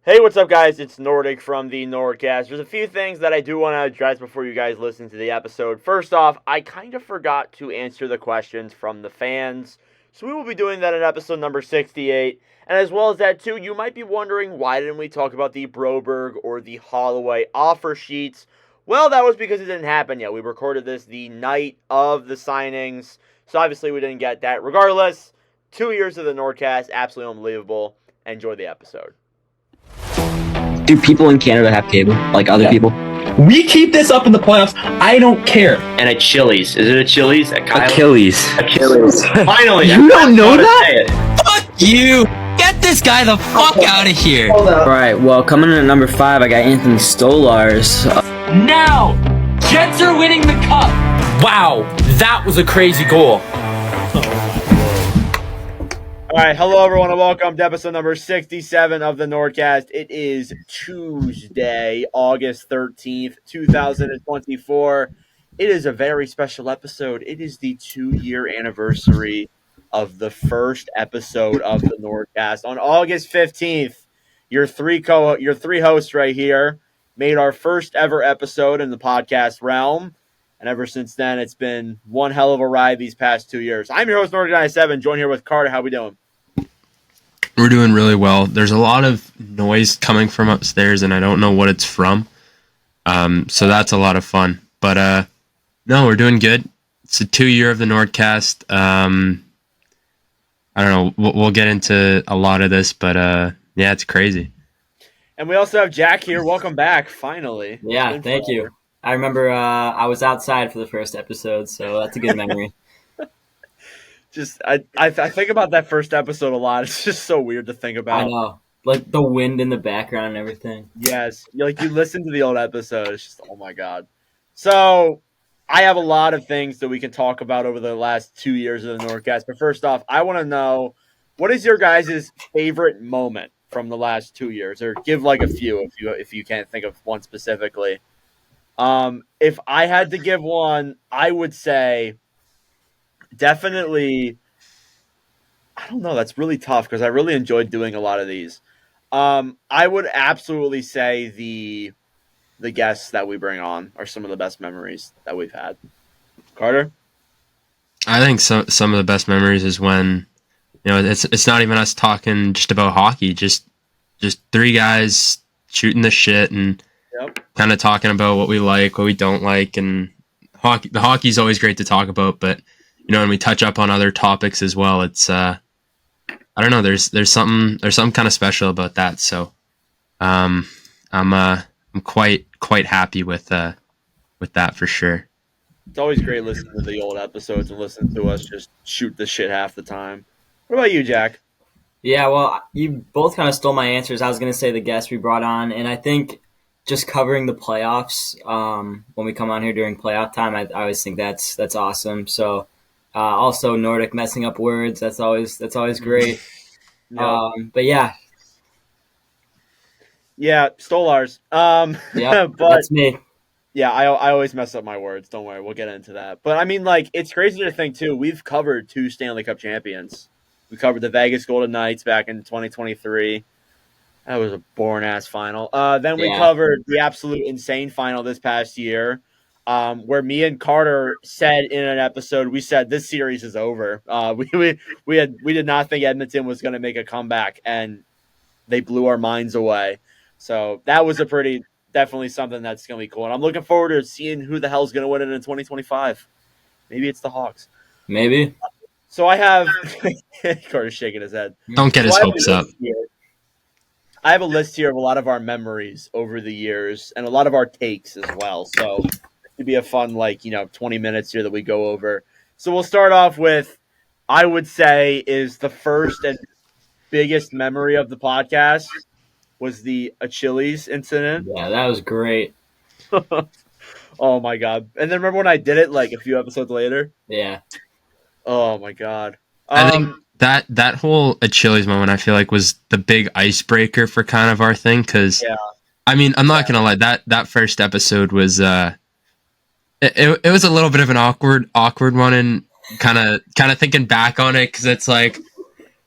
Hey, what's up, guys? It's Nordic from the NordCast. There's a few things that I do want to address before you guys listen to the episode. First off, I kind of forgot to answer the questions from the fans, so we will be doing that in episode number 68. And as well as that, too, you might be wondering, why didn't we talk about the Broberg or the Holloway offer sheets? Well, that was because it didn't happen yet. We recorded this the night of the signings, so obviously we didn't get that. Regardless, 2 years of the NordCast, absolutely unbelievable. Enjoy the episode. Do people in Canada have cable, like other people? We keep this up in the playoffs. I don't care. And at Chili's. Is it a Chili's? At Kyle's? Achilles. Finally. You don't know that? Fuck you! Get this guy the fuck out of here! Alright, well, coming in at number 5, I got Anthony Stolars. Now! Jets are winning the cup! Wow, that was a crazy goal. All right, hello everyone, and welcome to episode number 67 of the NordCast. It is Tuesday, August 13th, 2024. It is a very special episode. It is the 2-year anniversary of the first episode of the NordCast. On August 15th, your three hosts right here made our first ever episode in the podcast realm. And ever since then, it's been one hell of a ride these past 2 years. I'm your host, Nordic97, joined here with Carter. How we doing? We're doing really well. There's a lot of noise coming from upstairs, and I don't know what it's from. So that's a lot of fun. But no, we're doing good. It's a 2-year of the NordCast. I don't know. We'll get into a lot of this, but yeah, it's crazy. And we also have Jack here. Welcome back, finally. Yeah, thank you. I remember I was outside for the first episode, so that's a good memory. I think about that first episode a lot. It's just so weird to think about. I know. Like the wind in the background and everything. Yes. You listen to the old episode. It's just, oh my God. So I have a lot of things that we can talk about over the last 2 years of the NordCast. But first off, I want to know, what is your guys' favorite moment from the last 2 years? Or give like a few if you can't think of one specifically. If I had to give one, I would say definitely, I don't know, that's really tough because I really enjoyed doing a lot of these. I would absolutely say the guests that we bring on are some of the best memories that we've had. Carter? I think some of the best memories is when, it's not even us talking just about hockey, just 3 guys shooting the shit and kind of talking about what we like, what we don't like, and the hockey's always great to talk about, but when we touch up on other topics as well, it's I don't know, there's something kind of special about that. So I'm quite happy with that for sure. It's always great listening to the old episodes and listening to us just shoot the shit half the time. What about you, Jack? Yeah, well, you both kind of stole my answers. I was going to say the guests we brought on, and I think just covering the playoffs when we come on here during playoff time, I always think that's awesome. So also Nordic messing up words, that's always great. No. But yeah, Stolars. yeah, but that's me. Yeah, I always mess up my words. Don't worry, we'll get into that. But I mean, it's crazy to think too. We've covered 2 Stanley Cup champions. We covered the Vegas Golden Knights back in 2023. That was a boring-ass final. Then we covered the absolute insane final this past year, where me and Carter said in an episode, we said this series is over. We did not think Edmonton was going to make a comeback, and they blew our minds away. So that was definitely something that's going to be cool. And I'm looking forward to seeing who the hell's going to win it in 2025. Maybe it's the Hawks. Maybe. So I have Carter's shaking his head. Don't get his hopes up. I have a list here of a lot of our memories over the years and a lot of our takes as well. So it'd be a fun, 20 minutes here that we go over. So we'll start off with, I would say, is the first and biggest memory of the podcast was the Achilles incident. Yeah, that was great. Oh my God. And then remember when I did it a few episodes later? Yeah. Oh my God. I think that whole Achilles moment, I feel like, was the big icebreaker for kind of our thing. Cause I mean, I'm not going to lie, that first episode was, it was a little bit of an awkward one, and kind of thinking back on it. Cause it's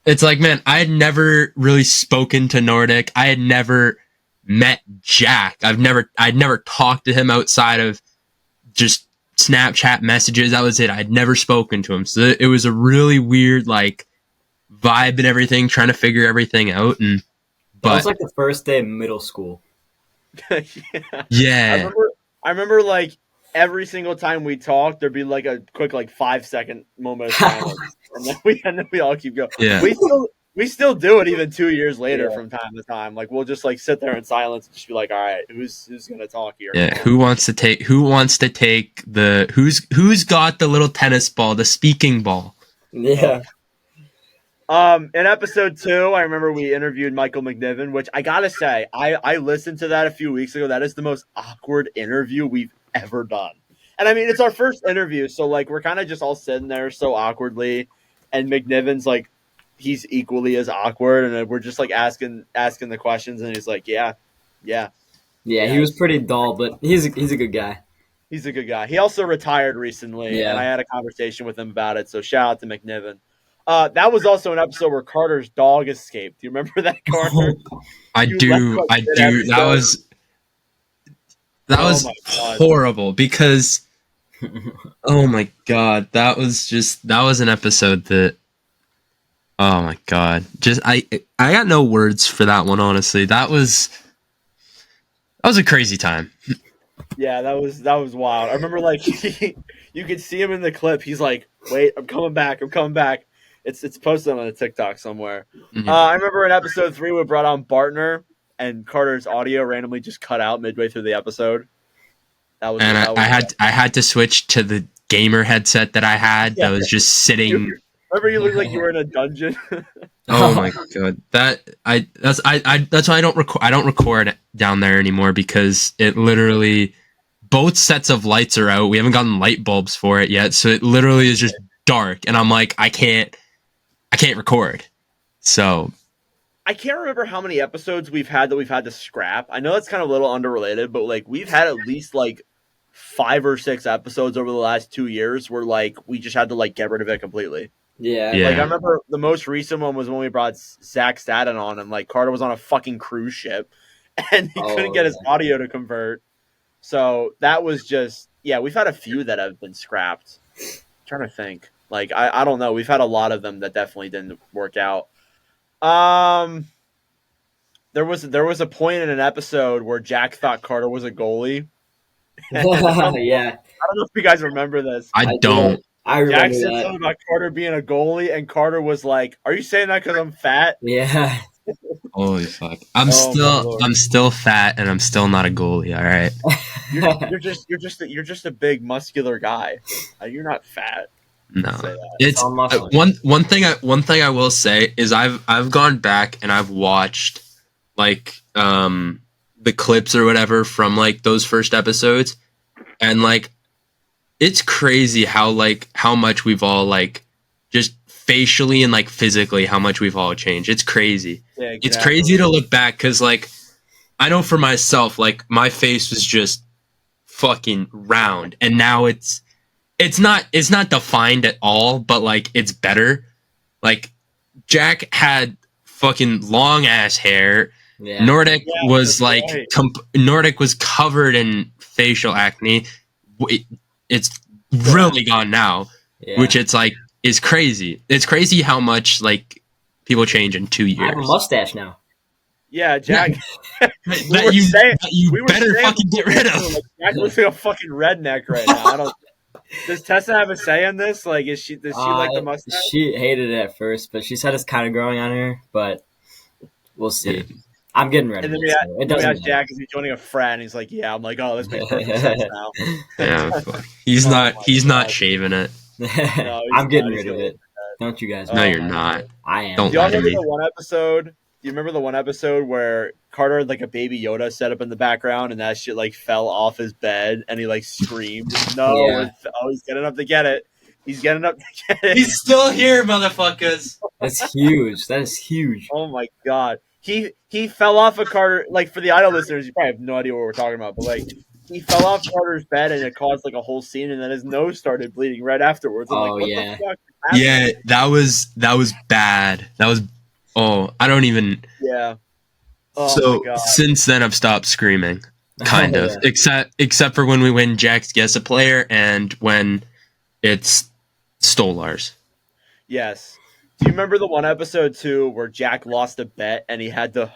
it's like, man, I had never really spoken to Nordic. I had never met Jack. I'd never talked to him outside of just Snapchat messages. That was it. I'd never spoken to him. So it was a really weird, like, vibe and everything, trying to figure everything out. And That was like the first day of middle school. Yeah. I remember like every single time we talked, there'd be like a quick 5-second moment of silence, and then we all keep going. Yeah. We still do it even 2 years later from time to time. Like we'll just like sit there in silence and just be like, all right, who's gonna talk here? Yeah. Who's got the little tennis ball, the speaking ball? Yeah. In episode 2, I remember we interviewed Michael McDavid, which I gotta say, I listened to that a few weeks ago. That is the most awkward interview we've ever done. And I mean, it's our first interview, so like we're kind of just all sitting there so awkwardly, and McNiven's like, he's equally as awkward, and we're just like asking the questions, and he's like, yeah. He was pretty dull, but he's a good guy. He's a good guy. He also retired recently, and I had a conversation with him about it. So shout out to McNiven. That was also an episode where Carter's dog escaped. Do you remember that, Carter? I do. That was horrible because, oh my god, that was an episode that, oh my god, just I got no words for that one. Honestly, that was a crazy time. Yeah, that was wild. I remember like you could see him in the clip. He's like, "Wait, I'm coming back. It's posted on a TikTok somewhere. Mm-hmm. I remember in episode 3 we brought on Bartner, and Carter's audio randomly just cut out midway through the episode. I had to switch to the gamer headset that I had that was just sitting. Remember, you looked like you were in a dungeon. Oh my god, that's why I don't record down there anymore, because it literally, both sets of lights are out. We haven't gotten light bulbs for it yet, so it literally is just dark, and I'm like, I can't record. So I can't remember how many episodes we've had to scrap. I know that's kind of a little underrelated, but like we've had at least like 5 or 6 episodes over the last 2 years where like we just had to like get rid of it completely. Yeah. Like I remember the most recent one was when we brought Zach Staten on, and like Carter was on a fucking cruise ship and he couldn't get his audio to convert. So that was just, we've had a few that have been scrapped. I'm trying to think. Like, I don't know. We've had a lot of them that definitely didn't work out. There was a point in an episode where Jack thought Carter was a goalie. Yeah. I don't know if you guys remember this. I don't. I remember Jack said something about Carter being a goalie, and Carter was like, "Are you saying that because I'm fat?" Yeah. Holy fuck! I'm still fat, and I'm still not a goalie. All right. You're just a big muscular guy. You're not fat. No, it's one thing I will say is I've gone back and I've watched like the clips or whatever from like those first episodes, and like it's crazy how much we've all like just facially and like physically how much we've all changed. It's crazy. Yeah, exactly. It's crazy to look back, because like I know for myself, like my face was just fucking round, and now it's not defined at all, but like it's better. Like Jack had fucking long ass hair. Yeah. Nordic was like Nordic was covered in facial acne. It's really gone now, which it's like is crazy. It's crazy how much like people change in 2 years. I have a mustache now. Yeah, Jack. you better fucking get rid of. Like, Jack looks like a fucking redneck right now. Does Tessa have a say in this? Like, does she like the mustache? She hated it at first, but she said it's kind of growing on her. But we'll see. I'm getting rid of it. It doesn't matter. Jack, is he joining a frat? And he's like, yeah. I'm like, oh, this makes perfect sense now. Yeah, he's not shaving it. No, I'm getting rid of it. Don't you guys? No, you're not. I am. Don't Do y'all lie to remember me. Do you remember the one episode where Carter had like a baby Yoda set up in the background, and that shit like fell off his bed, and he like screamed, "No!" Yeah. He's getting up to get it. He's getting up to get it. He's still here, motherfuckers. That's huge. That is huge. Oh my god. He fell off of Carter. Like, for the idle listeners, you probably have no idea what we're talking about, but like he fell off Carter's bed, and it caused like a whole scene, and then his nose started bleeding right afterwards. I'm like, what the fuck? Yeah, that was bad. That was I don't even. Yeah. Oh So my God. since then, I've stopped screaming, kind Oh, of, yeah. except for when we win Jack's Guess a Player and when it's Stolars. Yes. Do you remember the one episode too where Jack lost a bet and he had to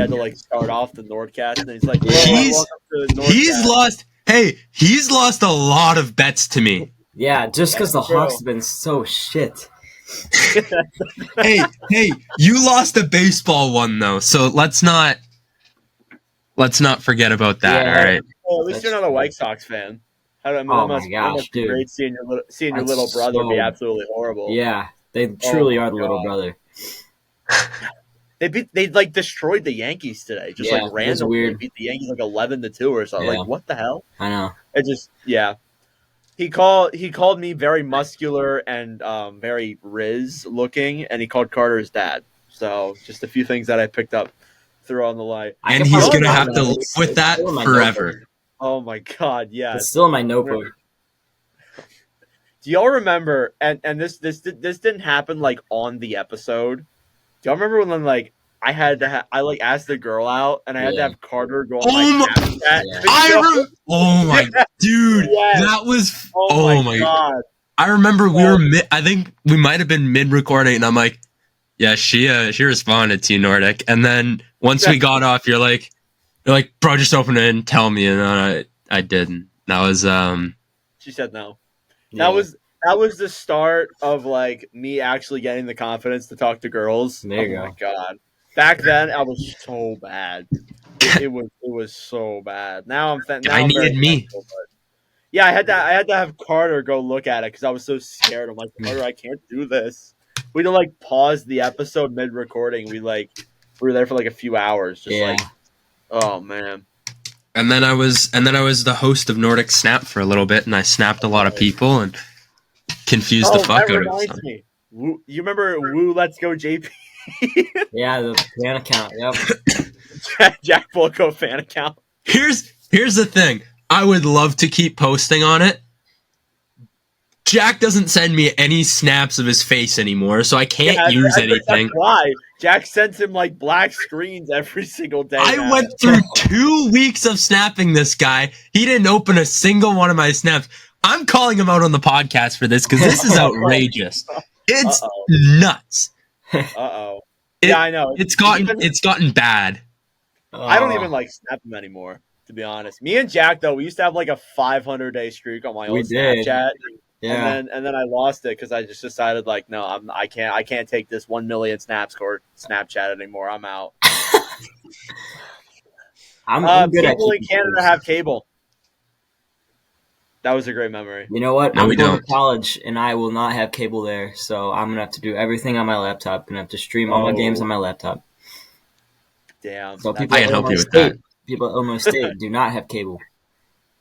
like start off the NordCast and he's like, He's welcome to the he's NordCast. lost. Hey, he's lost a lot of bets to me. Yeah, just because the That's true. Hawks have been so shit. Hey, you lost a baseball one though, so let's not forget about that. Yeah. All right. Well, at least That's you're not a true. White Sox fan. Oh my gosh, dude. Great seeing your That's little brother be so- absolutely horrible. Yeah, they truly my are the little God. brother. They like destroyed the Yankees today. Just Yeah, like it was randomly weird. beat the Yankees like 11-2 or something. Yeah. Like what the hell? I know. It just He called me very muscular and very Riz looking, and he called Carter his dad. So just a few things that I picked up through on the light. I And can he's probably gonna find have to that. live It's with that still in my forever. notebook. Oh my God, It's yes. still in my notebook. Do y'all remember? And this didn't happen like on the episode. Do y'all remember when like I had to I like asked the girl out and I had to Yeah. have Carter go on Oh my my- Snapchat. Yeah. Oh my dude, Yes. that was Oh my God. I remember we were I think we might have been mid recording, and I'm like, yeah, she responded to you, Nordic, and then once we got off, you're like, bro, just open it and tell me, and then I didn't. That was She said no. Yeah. That was the start of like me actually getting the confidence to talk to girls. There you Oh go. my God. Back then I was so bad. It was so bad. Now I'm now I I'm very needed me. thankful, but- Yeah, I had to have Carter go look at it because I was so scared. I'm like, Carter, I can't do this. We had to like pause the episode mid recording. We were there for like a few hours, just Yeah. like, oh man. and then I was the host of Nordic Snap for a little bit, and I snapped a lot of people and confused the fuck that out of reminds them. me. Woo, you remember Woo Let's Go JP? Yeah, the fan account. Yep. Jack Volko fan account. Here's the thing. I would love to keep posting on it. Jack doesn't send me any snaps of his face anymore, so I can't use anything. That's why Jack sends him like black screens every single day. I now. went through 2 weeks of snapping this guy. He didn't open a single one of my snaps. I'm calling him out on the podcast for this because this is outrageous. It's nuts. Uh-oh. Yeah, I know. It's gotten bad. I don't even like snap him anymore, to be honest. Me and Jack though, we used to have like a 500-day streak on my We old did. Snapchat. Yeah. And then I lost it because I just decided like, no, I can't take this 1 million snap score Snapchat anymore. I'm out. I'm good at people in keeping Canada those. have cable. That was a great memory. You know what? No, I'm we going don't. to college, and I will not have cable there, so I'm gonna have to do everything on my laptop. Gonna have to stream all my games on my laptop. Damn. So that's people I at can help Illinois you with State, that. people at Illinois State do not have cable.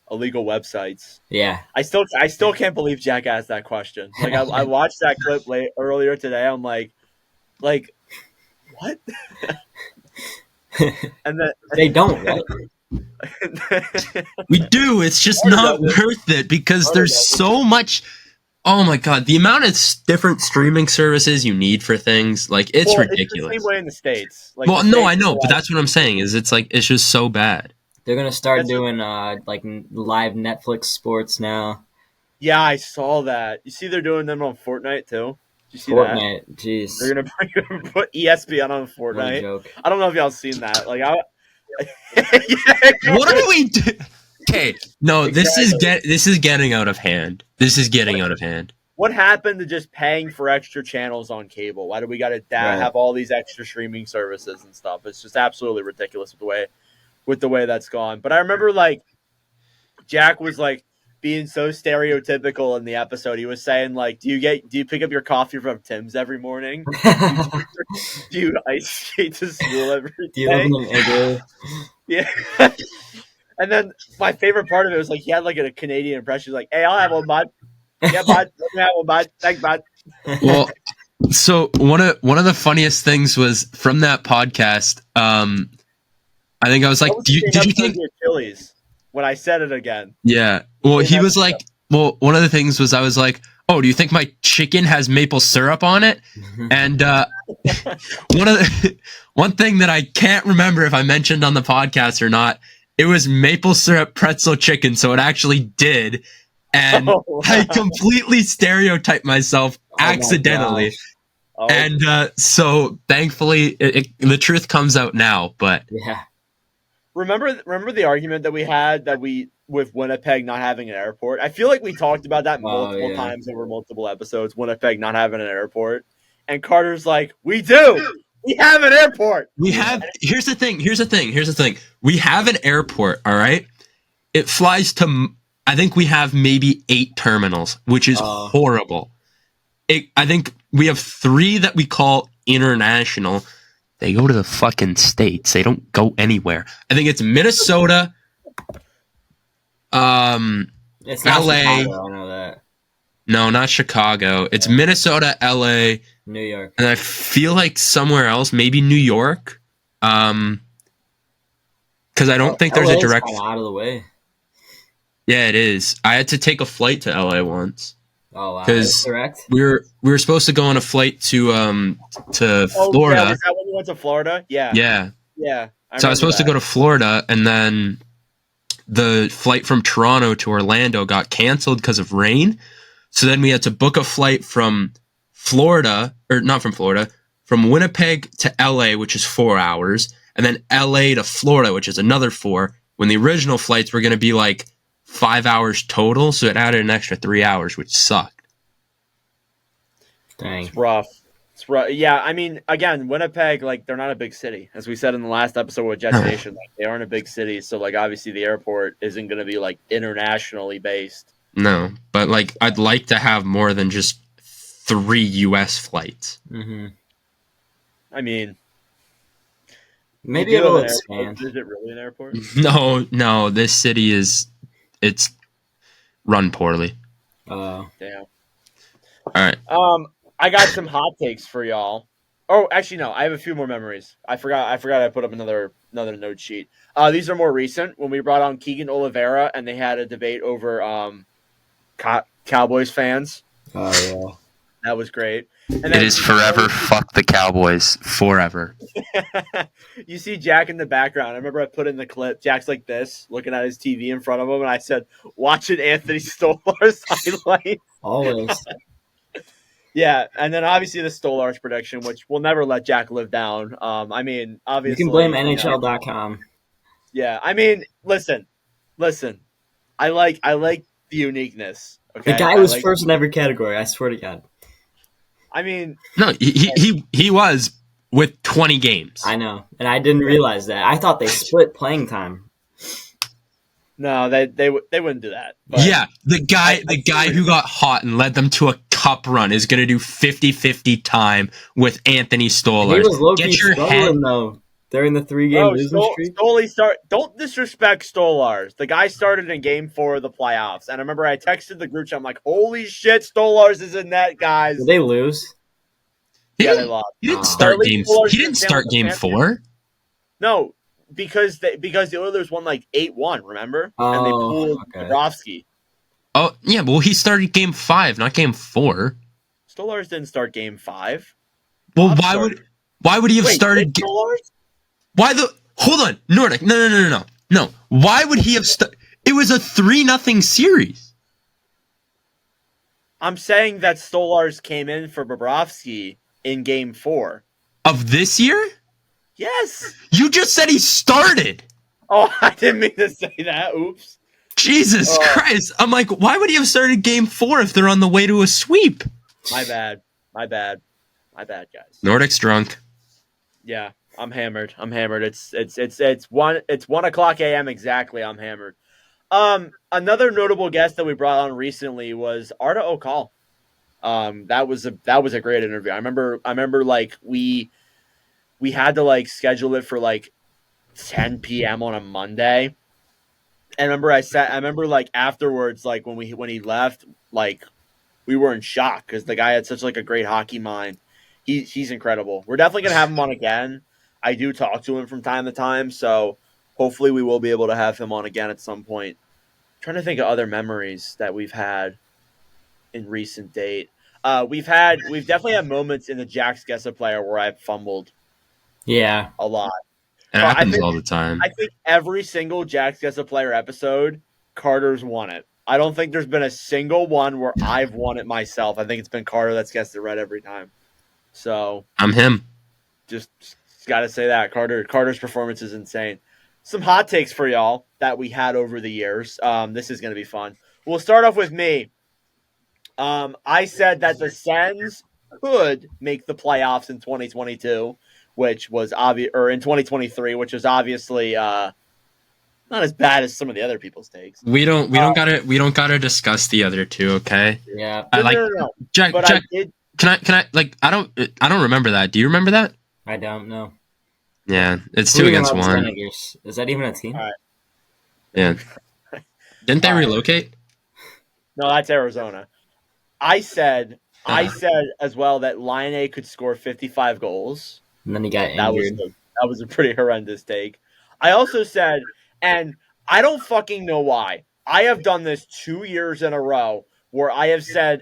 illegal websites. Yeah. I still can't believe Jack asked that question. Like I watched that clip earlier today. I'm like what? And then They don't, right? We do. It's just Carter not does it. worth it because Carter there's does it. so much. Oh my god, the amount of different streaming services you need for things, like it's Well, ridiculous. It's the same way in the States. Like, Well, the no, States I know, are but like- that's what I'm saying. Is it's just so bad. They're gonna start That's- doing like live Netflix sports now. Yeah, I saw that. You see, they're doing them on Fortnite too. Did you see that? Fortnite, jeez, They're gonna put ESPN on what a Fortnite. joke. I don't know if y'all seen that. Like, What do we do? Okay, no, this is getting out of hand. This is getting out of hand. What happened to just paying for extra channels on cable? Why do we got to Right. have all these extra streaming services and stuff? It's just absolutely ridiculous with the way that's gone. But I remember like Jack was like being so stereotypical in the episode. He was saying like, do you pick up your coffee from Tim's every morning? Do you ice skate to school every Do you live day? in an igloo? Yeah. And then my favorite part of it was like he had like a Canadian impression. Like, hey, I'll have one, bud. Yeah, bud. Let me have one, bud. Thanks, bud. Well, so one of the funniest things was from that podcast. I think I was like, That was did the you episode think? of the Achilles when I said it again? Yeah. Well, Wait, he that's- was like, well, one of the things was I was like, oh, do you think my chicken has maple syrup on it? And one thing that I can't remember if I mentioned on the podcast or not, it was maple syrup pretzel chicken, so it actually did. And I completely stereotyped myself accidentally. And so thankfully the truth comes out now, but Yeah. Remember the argument that we had with Winnipeg not having an airport? I feel like we talked about that multiple times over multiple episodes, Winnipeg not having an airport. And Carter's like, we do. We have an airport. Here's the thing. We have an airport, all right? It flies to, I think we have maybe 8 terminals, which is horrible. I think we have 3 that we call international. They go to the fucking States. They don't go anywhere. I think it's Minnesota, It's not LA. Chicago, I know that. No, not Chicago. It's Minnesota, LA, New York. and I feel like somewhere else, maybe New York. Because I don't think there's a LA is direct. kinda out of the way. Yeah, it is. I had to take a flight to LA once. Oh wow. Because Correct. we were supposed to go on a flight to Florida. Yeah, was that when you went to Florida? Yeah. Yeah. So I was supposed to go to Florida, and then the flight from Toronto to Orlando got canceled because of rain. So then we had to book a flight from Florida, or not from Florida, from Winnipeg to LA, which is 4 hours, and then LA to Florida, which is another 4, when the original flights were going to be like 5 hours total, so it added an extra 3 hours, which sucked. Dang. It's rough. Yeah, I mean, again, Winnipeg, like, they're not a big city. As we said in the last episode with Jets Nation, like, they aren't a big city, so, like, obviously the airport isn't going to be, like, internationally based. No, but, like, I'd like to have more than just 3 U.S. flights. Mm-hmm. I mean, Maybe you do it'll have an expand. airport. Is it really an airport? No, this city it's run poorly. Damn. All right. I got some hot takes for y'all. Oh, actually, no. I have a few more memories. I forgot. I put up another note sheet. These are more recent. When we brought on Keegan Oliveira, and they had a debate over Cowboys fans. Oh yeah. That was great. And It is forever. Fuck the Cowboys. Forever. You see Jack in the background. I remember I put in the clip. Jack's like this, looking at his TV in front of him, and I said, "Watching Anthony Stolar's highlight." Always. Yeah, and then obviously the Stolar's prediction, which we'll never let Jack live down. I mean, obviously You can blame NHL.com. Yeah, I mean, listen. I like the uniqueness. Okay, The guy was first in every category. I swear to God. I mean, No, he was with 20 games. I know, and I didn't realize that. I thought they split playing time. no, they wouldn't do that. But Yeah, the guy who got hot and led them to a cup run is going to do 50-50 time with Anthony Stolar. He was low-key Get your head. struggling, though, during the 3-game losing streak. Don't disrespect Stolars. The guy started in Game 4 of the playoffs, and I remember I texted the group chat. I'm like, "Holy shit, Stolars is in net, guys!" Did they lose? Yeah, they lost. He didn't start game. He didn't start game 4. No, because the Oilers won like 8-1. Remember? And they pulled Bobrovsky. Oh yeah, well he started game 5, not game 4. Stolars didn't start Game 5. Well, why would he have started? Stolars? Hold on, Nordic. No. Why would he have It was a 3-0 series. I'm saying that Stolars came in for Bobrovsky in Game 4 Of this year? Yes. You just said he started. Oh, I didn't mean to say that. Oops. Jesus Christ. I'm like, why would he have started game 4 if they're on the way to a sweep? My bad, guys. Nordic's drunk. Yeah, I'm hammered. It's 1:00 a.m. exactly. I'm hammered. Another notable guest that we brought on recently was Arda O'Call. That was a great interview. I remember like we had to like schedule it for like 10 p.m. on a Monday. And I remember like afterwards, like when he left, like we were in shock because the guy had such like a great hockey mind. He's incredible. We're definitely gonna have him on again. I do talk to him from time to time, so hopefully we will be able to have him on again at some point. I'm trying to think of other memories that we've had. in recent date. We've definitely had moments in the Jack's Guess a Player where I've fumbled Yeah. a lot. It happens all the time. I think every single Jack's Guess a Player episode, Carter's won it. I don't think there's been a single one where I've won it myself. I think it's been Carter that's guessed it right every time. So I'm him. just got to say that Carter's performance is insane. Some hot takes for y'all that we had over the years. This is going to be fun. We'll start off with me. I said that the Sens could make the playoffs in 2022, which was obvious, or in 2023, which was obviously not as bad as some of the other people's takes. We don't gotta discuss the other two, okay? Yeah. No. Jack. But Jack, I did. can I like I don't remember that. Do you remember that? I don't know. Yeah, it's Who 2 are against the 1. Senators? Is that even a team? All right. Yeah. Didn't they All right. relocate? No, that's Arizona. I said as well that Line A could score 55 goals. And then he got That injured. was a pretty horrendous take. I also said, and I don't fucking know why. I have done this 2 years in a row where I said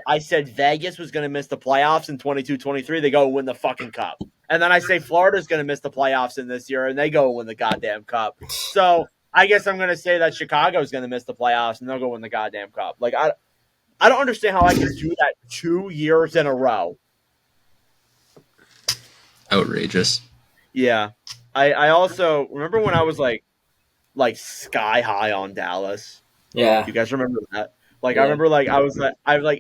Vegas was going to miss the playoffs in 22-23. They go win the fucking cup. And then I say Florida's going to miss the playoffs in this year, and they go win the goddamn cup. So I guess I'm going to say that Chicago's going to miss the playoffs, and they'll go win the goddamn cup. Like, I don't understand how I can do that 2 years in a row. Outrageous. Yeah. I also remember when I was like sky high on Dallas. Yeah. You guys remember that? Like, Yeah. I remember I was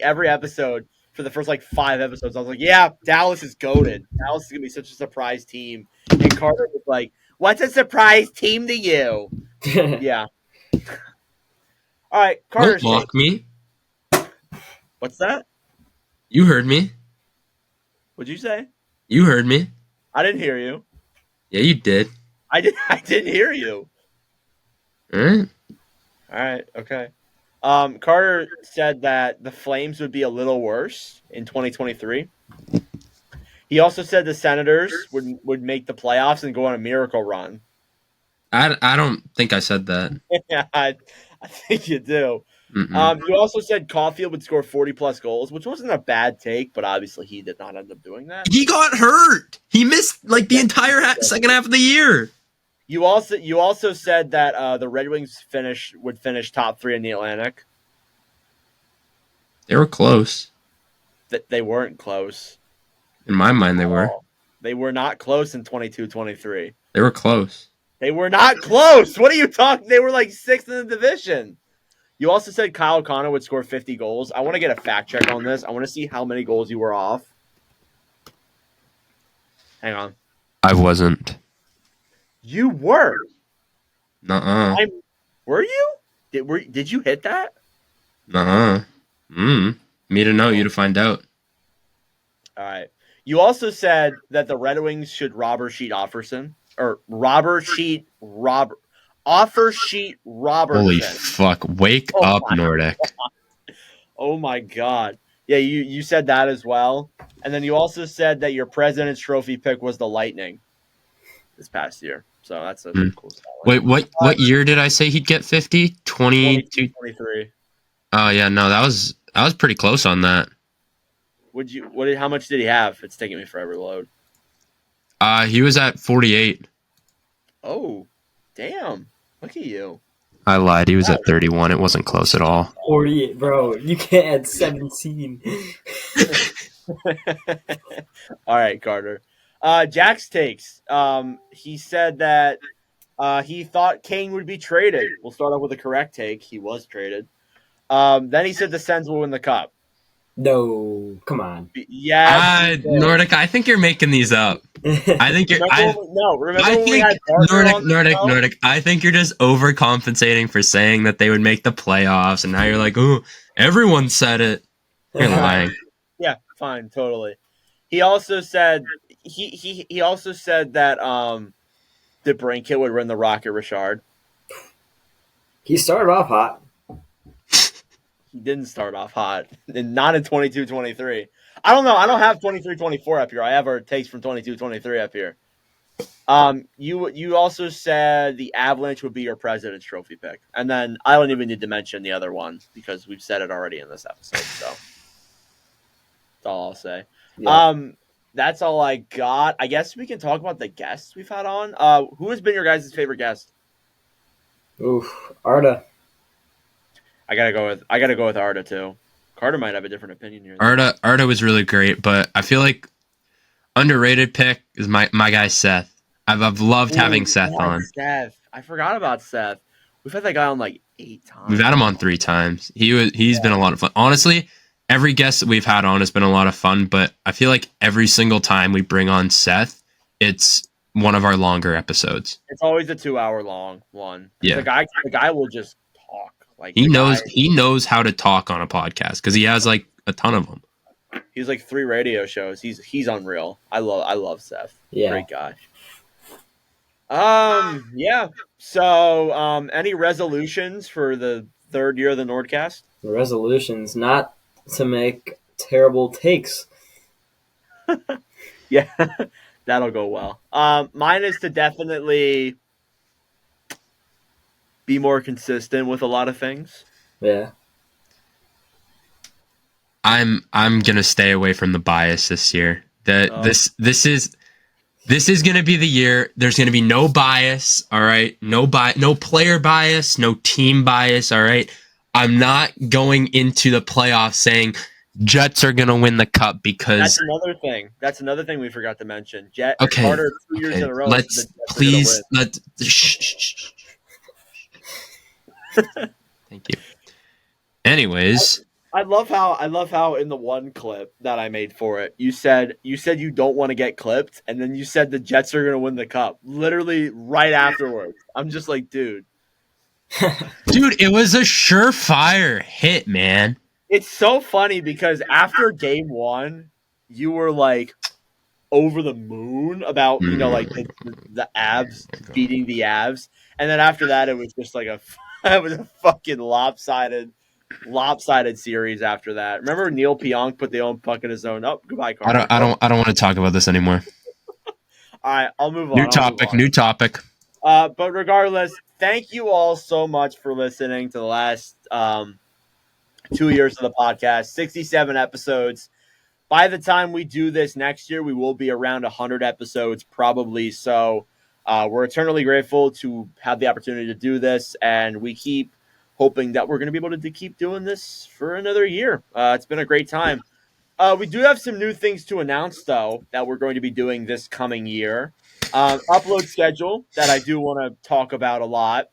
every episode for the first 5 episodes, I was like, yeah, Dallas is goated. Dallas is gonna be such a surprise team. And Carter was like, what's a surprise team to you? Yeah. All right, Carter's Don't mock me. What's that? You heard me. What'd you say? You heard me. I didn't hear you. Yeah, you did. I didn't hear you. All right. All right, okay. Carter said that the Flames would be a little worse in 2023. He also said the Senators would make the playoffs and go on a miracle run. I don't think I said that. Yeah, I think you do. Mm-mm. You also said Caulfield would score 40-plus goals, which wasn't a bad take, but obviously he did not end up doing that. He got hurt. He missed the entire second half of the year. You also said that the Red Wings would finish top 3 in the Atlantic. They were close. That they weren't close. In my mind, they were. They were not close in 22-23. They were close. They were not close. What are you talking? They were 6th in the division. You also said Kyle Connor would score 50 goals. I want to get a fact check on this. I want to see how many goals you were off. Hang on. I wasn't. You were. Nuh-uh. Were you? Did you hit that? Nuh-uh. Me to know, you to find out. All right. You also said that the Red Wings should offer sheet Robertson. Holy fuck. Wake up, Nordic. Oh my god. Yeah, you said that as well. And then you also said that your President's Trophy pick was the Lightning this past year. So that's a cool stat. Wait, what year did I say he'd get 50? 22? 23. Oh yeah, no, that was pretty close on that. How much did he have? It's taking me forever to load. He was at 48. Oh, damn. Look at you. I lied. He was at 31. It wasn't close at all. 48, bro. You can't add 17. All right, Carter. Jack's takes. He said that he thought Kane would be traded. We'll start off with a correct take. He was traded. Then he said the Sens will win the cup. No, come on. Yes. Nordic, I think you're making these up. I think you're. Nordic. I think you're just overcompensating for saying that they would make the playoffs, and now you're like, oh, everyone said it. You're lying. Yeah, fine, totally. He also said he also said that DeBrincat would run the Rocket Richard. He started off hot. He didn't start off hot, and not in 22-23. I don't know. I don't have 23-24 up here. I have our takes from 22-23 up here. You also said the Avalanche would be your President's Trophy pick, and then I don't even need to mention the other one because we've said it already in this episode. So all I'll say. Yeah. That's all I got. I guess we can talk about the guests we've had on. Who has been your guys' favorite guest? Oof, Arda. I gotta go with Arda too. Carter might have a different opinion here. Arda was really great, but I feel like underrated pick is my guy Seth. I've loved having Seth on. Seth. I forgot about Seth. We've had that guy on like 8 times. We've had him on 3 times. He's been a lot of fun. Honestly, every guest that we've had on has been a lot of fun, but I feel like every single time we bring on Seth, it's one of our longer episodes. It's always a 2-hour long one. Yeah. The guy will just talk. Like he knows how to talk on a podcast because he has like a ton of them. He's like 3 radio shows. He's unreal. I love Seth. Yeah. Great guy. Yeah. So, any resolutions for the 3rd year of the NordCast? Resolutions not to make terrible takes. Yeah, that'll go well. Mine is to definitely be more consistent with a lot of things. Yeah. I'm gonna stay away from the bias this year. This is gonna be the year. There's gonna be no bias. All right, no player bias, no team bias. All right, I'm not going into the playoffs saying Jets are gonna win the cup because that's another thing we forgot to mention. Okay, Carter 2 years in a row. Shh. Thank you. Anyways. I love how in the one clip that I made for it, you said you don't want to get clipped, and then you said the Jets are going to win the cup. Literally right afterwards. I'm just like, dude. Dude, it was a surefire hit, man. It's so funny because after game 1, you were like over the moon about, like the Avs beating the Avs. And then after that, it was just like it was a fucking lopsided series after that. Remember Neil Pionk put the own puck in his own. Oh, goodbye, Carter. I don't want to talk about this anymore. All right, I'll move on. New topic. But regardless, thank you all so much for listening to the last 2 years of the podcast, 67 episodes. By the time we do this next year, we will be around 100 episodes, probably. So we're eternally grateful to have the opportunity to do this, and we keep hoping that we're going to be able to keep doing this for another year. It's been a great time. We do have some new things to announce, though, that we're going to be doing this coming year. Upload schedule that I do want to talk about a lot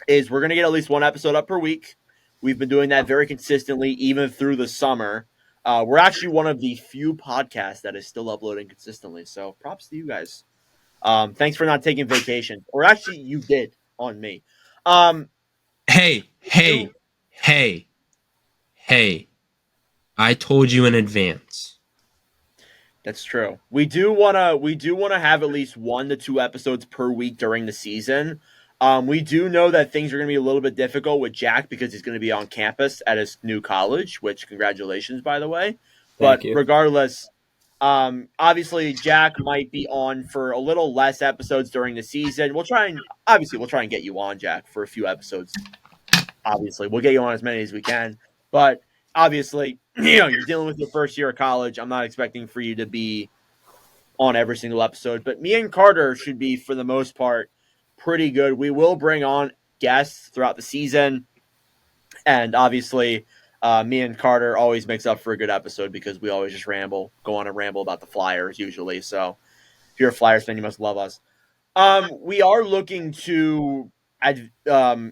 is we're going to get at least 1 episode up per week. We've been doing that very consistently, even through the summer. We're actually one of the few podcasts that is still uploading consistently, so props to you guys. Thanks for not taking vacation. Or actually, you did on me. Hey. I told you in advance. That's true. We do wanna have at least 1 to 2 episodes per week during the season. We do know that things are gonna be a little bit difficult with Jack because he's gonna be on campus at his new college, which congratulations, by the way. But regardless, obviously Jack might be on for a little less episodes during the season. We'll try and get you on, Jack, for a few episodes. Obviously, we'll get you on as many as we can. But obviously, you're dealing with your first year of college. I'm not expecting for you to be on every single episode. But me and Carter should be, for the most part, pretty good. We will bring on guests throughout the season. And obviously, me and Carter always makes up for a good episode because we always just go on a ramble about the Flyers usually. So if you're a Flyers fan, you must love us. We are looking to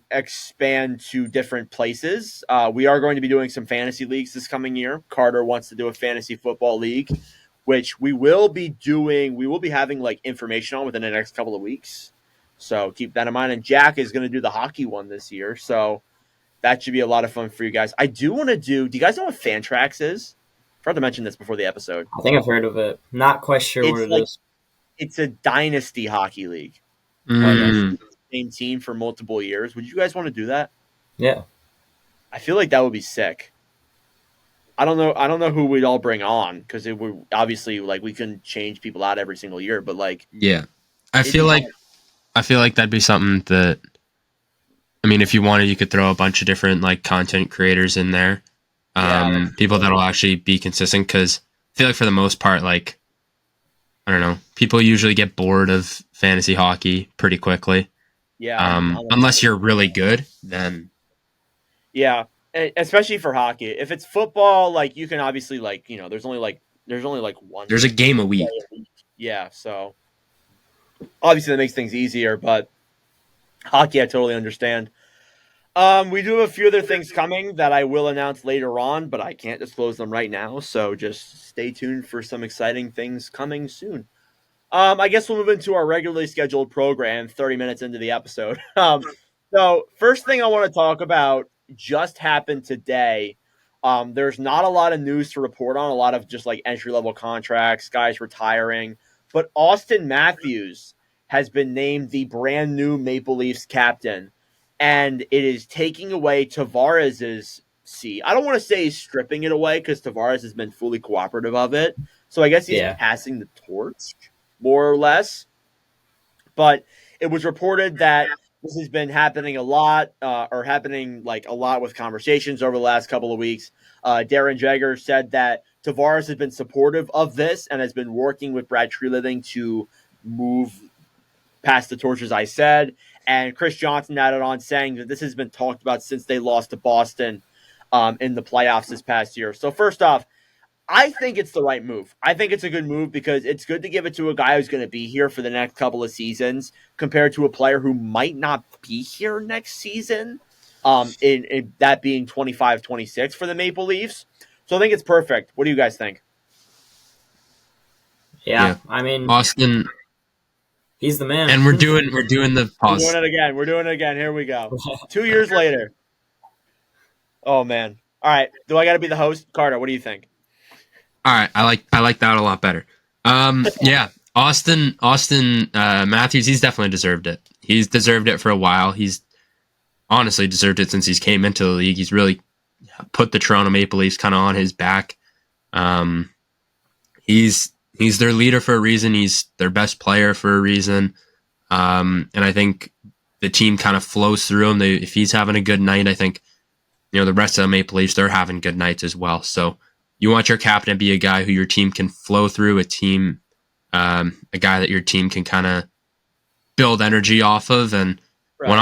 expand to different places. We are going to be doing some fantasy leagues this coming year. Carter wants to do a fantasy football league, which we will be doing. We will be having like information on within the next couple of weeks. So keep that in mind. And Jack is going to do the hockey one this year. So that should be a lot of fun for you guys. I do want to do you guys know what Fantrax is? I forgot to mention this before the episode. I think I've heard of it. Not quite sure what it is. It's a dynasty hockey league. Same team for multiple years. Would you guys want to do that? Yeah. I feel like that would be sick. I don't know who we'd all bring on because it would obviously like we couldn't change people out every single year, but like yeah, I feel like that'd be something that. I mean, if you wanted, you could throw a bunch of different like content creators in there, People that'll actually be consistent, because I feel like for the most part, like, I don't know, people usually get bored of fantasy hockey pretty quickly. Yeah. Unless you're really good, then Yeah, especially for hockey. If it's football, like you can obviously there's only like one. there's a game a week. Yeah, so obviously that makes things easier, but hockey I totally understand. We do have a few other things coming that I will announce later on, but I can't disclose them right now, so just stay tuned for some exciting things coming soon. I guess we'll move into our regularly scheduled program 30 minutes into the episode. So first thing I want to talk about just happened today. There's not a lot of news to report on, a lot of just like entry-level contracts, guys retiring, but Austin Matthews has been named the brand new Maple Leafs captain, and it is taking away Tavares's seat. I don't want to say he's stripping it away because Tavares has been fully cooperative of it, so I guess he's passing the torch, more or less. But it was reported that this has been happening a lot, or happening like a lot with conversations over the last couple of weeks. Darren Jagger said that Tavares has been supportive of this and has been working with Brad Treliving to move past the torch, as I said. And Chris Johnson added on saying that this has been talked about since they lost to Boston in the playoffs this past year. So first off, I think it's the right move. I think it's a good move because it's good to give it to a guy who's going to be here for the next couple of seasons compared to a player who might not be here next season, in that being 25-26 for the Maple Leafs. So I think it's perfect. What do you guys think? Yeah. I mean, Austin, he's the man. and we're doing the pause. We're doing it again. Here we go. 2 years later. Oh, man. All right. Do I got to be the host? Carter, what do you think? All right, I like that a lot better. Yeah, Austin Matthews, he's definitely deserved it. He's deserved it for a while. He's honestly deserved it since he's came into the league. He's really put the Toronto Maple Leafs kind of on his back. He's their leader for a reason. He's their best player for a reason. And I think the team kind of flows through him. If he's having a good night, I think the rest of the Maple Leafs, they're having good nights as well. So you want your captain to be a guy who your team can flow through, a guy that your team can kind of build energy off of. And when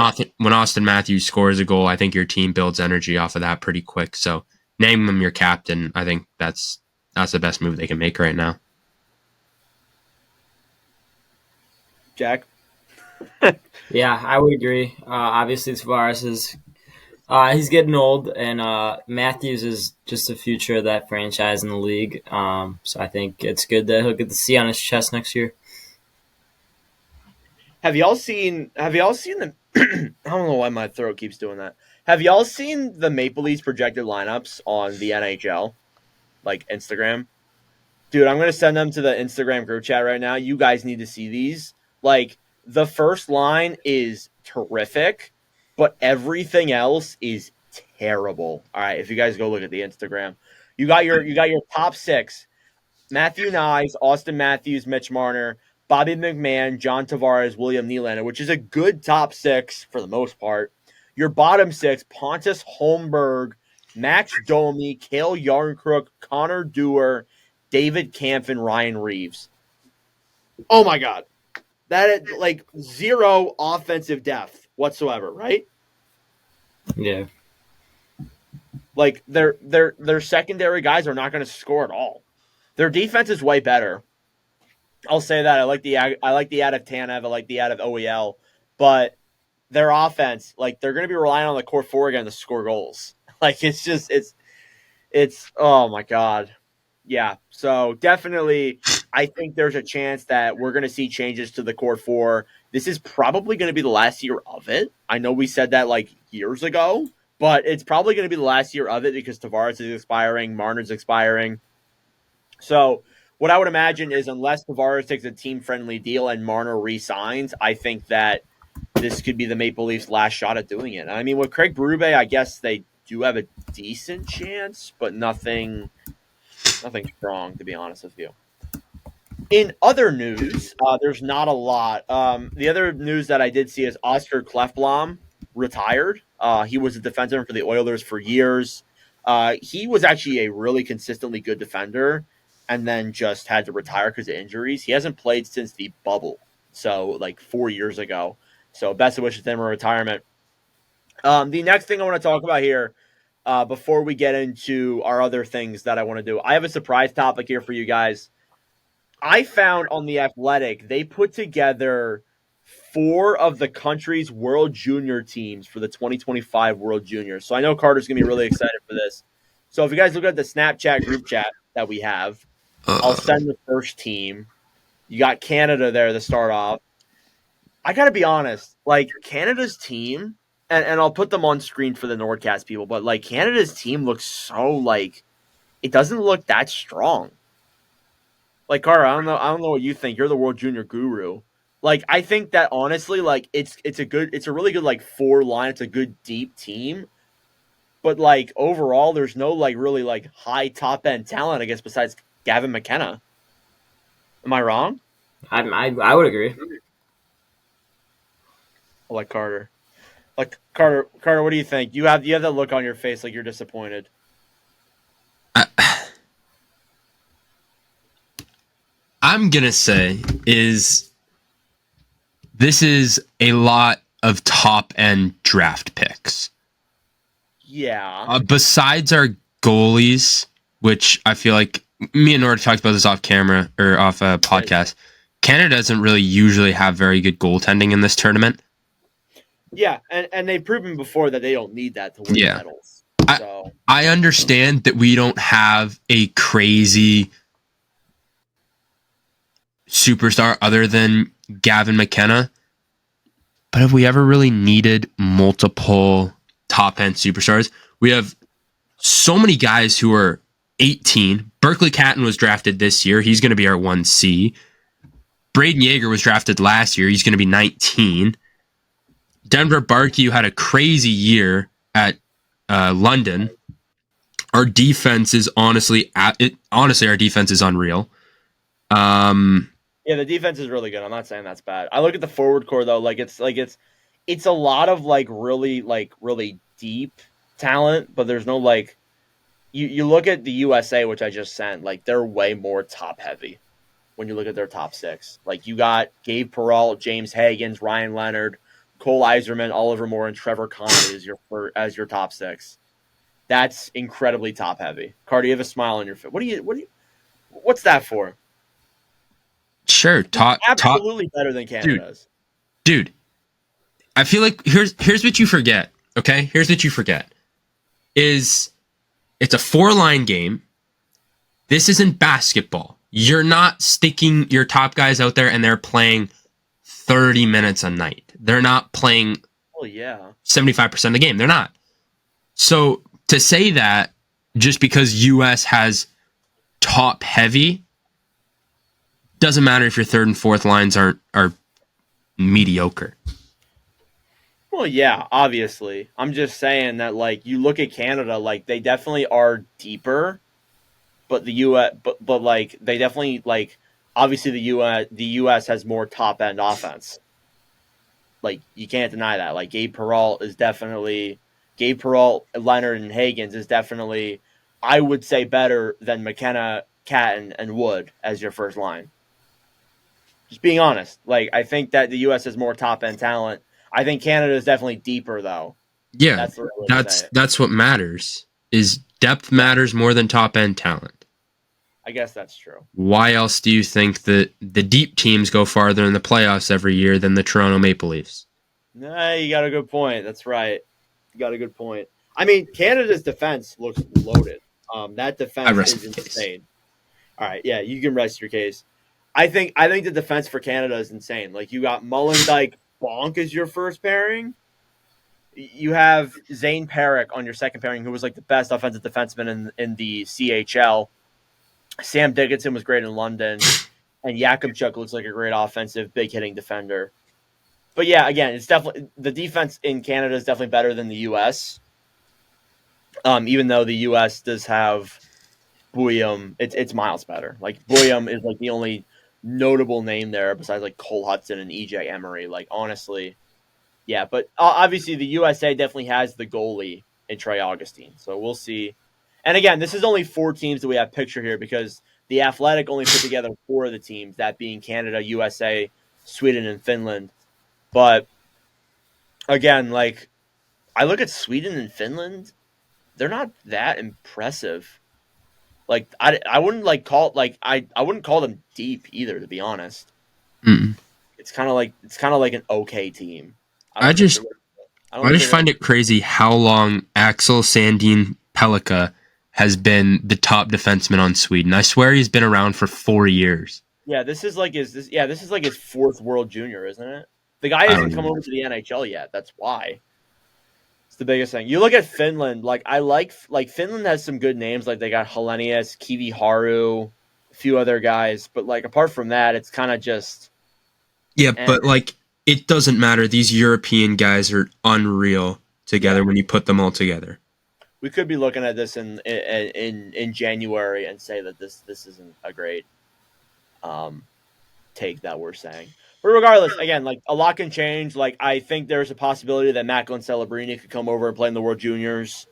Austin Matthews scores a goal, I think your team builds energy off of that pretty quick. So name him your captain. I think that's the best move they can make right now. Jack? Yeah, I would agree. Obviously, Tavares is he's getting old, and Matthews is just the future of that franchise in the league. So I think it's good that he'll get the C on his chest next year. Have y'all seen the I don't know why my throat keeps doing that. Have y'all seen the Maple Leafs projected lineups on the NHL? Like Instagram? Dude, I'm going to send them to the Instagram group chat right now. You guys need to see these. Like, the first line is terrific, but everything else is terrible. All right, if you guys go look at the Instagram, you got your top six: Matthew Nyes, Austin Matthews, Mitch Marner, Bobby McMahon, John Tavares, William Nylander, which is a good top six for the most part. Your bottom six: Pontus Holmberg, Max Domi, Cale Yarncrook, Connor Dewar, David Kampf, and Ryan Reeves. Oh my God. That is like zero offensive depth whatsoever, right? Yeah. Like their secondary guys are not going to score at all. Their defense is way better. I'll say that. I like the ad of Tanev. I like the ad of OEL, but their offense, like they're going to be relying on the core four again to score goals. Like it's oh my God. Yeah. So definitely, I think there's a chance that we're going to see changes to the core four. This is probably going to be the last year of it. I know we said that like years ago, but it's probably going to be the last year of it because Tavares is expiring, Marner's expiring. So what I would imagine is unless Tavares takes a team-friendly deal and Marner re-signs, I think that this could be the Maple Leafs' last shot at doing it. I mean, with Craig Berube, I guess they do have a decent chance, but nothing strong, to be honest with you. In other news, there's not a lot. The other news that I did see is Oscar Klefblom retired. He was a defenseman for the Oilers for years. He was actually a really consistently good defender, and then just had to retire because of injuries. He hasn't played since the bubble, so like 4 years ago. So best of wishes to him in retirement. The next thing I want to talk about here, before we get into our other things that I want to do, I have a surprise topic here for you guys. I found on The Athletic, they put together 4 of the country's World Junior teams for the 2025 World Juniors. So I know Carter's going to be really excited for this. So if you guys look at the Snapchat group chat that we have, I'll send the first team. You got Canada there to start off. I got to be honest, like Canada's team, and I'll put them on screen for the NordCast people, but like Canada's team looks so like it doesn't look that strong. Like Carter, I don't know what you think. You're the World Junior guru. Like I think that honestly, like it's a really good like 4 line. It's a good deep team, but like overall, there's no like really like high top end talent. I guess besides Gavin McKenna. Am I wrong? I would agree. I like Carter. Like Carter, what do you think? You have that look on your face like you're disappointed. I'm gonna say this is a lot of top end draft picks. Yeah. Besides our goalies, which I feel like me and Nord talked about this off camera or off a podcast. Canada doesn't really usually have very good goaltending in this tournament. Yeah, and they've proven before that they don't need that to win medals. So I understand that we don't have a crazy superstar other than Gavin McKenna, but have we ever really needed multiple top-end superstars? We have so many guys who are 18. Berkeley Catton was drafted this year. He's going to be our 1C. Braden Yeager was drafted last year. He's going to be 19. Denver Barkey, who had a crazy year at London. Our defense is honestly, our defense is unreal. Yeah, the defense is really good. I'm not saying that's bad. I look at the forward core though, it's a lot of really deep talent, but there's no like. You look at the USA, which I just sent, like they're way more top heavy. When you look at their top 6, like you got Gabe Peralt, James Higgins, Ryan Leonard, Cole Iserman, Oliver Moore, and Trevor Connolly as your top 6. That's incredibly top heavy. Carter, you have a smile on your face. What's that for? Sure, absolutely better than Canada's. Dude, I feel like here's what you forget. Okay, here's what you forget: is it's a 4-line game. This isn't basketball. You're not sticking your top guys out there and they're playing 30 minutes a night. They're not playing 75% of the game. They're not. So to say that just because US has top heavy doesn't matter if your 3rd and 4th lines are mediocre. Well, yeah, obviously. I'm just saying that like you look at Canada, like they definitely are deeper. But the US, but like they definitely like obviously the US has more top end offense. Like you can't deny that. Like Gabe Peralt, Leonard, and Higgins is definitely, I would say, better than McKenna, Catton, and Wood as your first line. Just being honest. Like I think that the US has more top end talent. I think Canada is definitely deeper though. Yeah, that's what matters. Is depth matters more than top end talent. I guess that's true. Why else do you think that the deep teams go farther in the playoffs every year than the Toronto Maple Leafs? Nah, you got a good point. That's right. You got a good point. I mean, Canada's defense looks loaded. That defense is insane. All right, yeah, you can rest your case. I think the defense for Canada is insane. Like you got Mullendijk, Bonk as your first pairing. You have Zane Perrick on your second pairing, who was like the best offensive defenseman in the CHL. Sam Dickinson was great in London, and Jakubchuk looks like a great offensive, big hitting defender. But yeah, again, it's definitely the defense in Canada is definitely better than the US. Even though the US does have Bouillon, it's miles better. Like Bouillon is like the only notable name there besides like Cole Hudson and EJ Emery. Like honestly, yeah. But obviously the USA definitely has the goalie in Trey Augustine, so we'll see And again, this is only 4 teams that we have pictured here because the Athletic only put together 4 of the teams, that being Canada, USA, Sweden, and Finland. But again, like, I look at Sweden and Finland, they're not that impressive. Like, I wouldn't like call I wouldn't call them deep either, to be honest. Mm-mm. It's kind of like an okay team. I just find it crazy how long Axel Sandin Pellikka has been the top defenseman on Sweden. I swear he's been around for 4 years. Yeah, this is like his 4th World Junior, isn't it? The guy hasn't come over to the NHL yet. That's why. It's the biggest thing. You look at Finland. Like, I like Finland has some good names. Like, they got Helenius, Kivi Haru, a few other guys. But like, apart from that, it's kind of just. Yeah, but like, it doesn't matter. These European guys are unreal together when you put them all together. We could be looking at this in January and say that this isn't a great take that we're saying. But regardless, again, like, a lot can change. Like, I think there's a possibility that Macklin Celebrini could come over and play in the World Juniors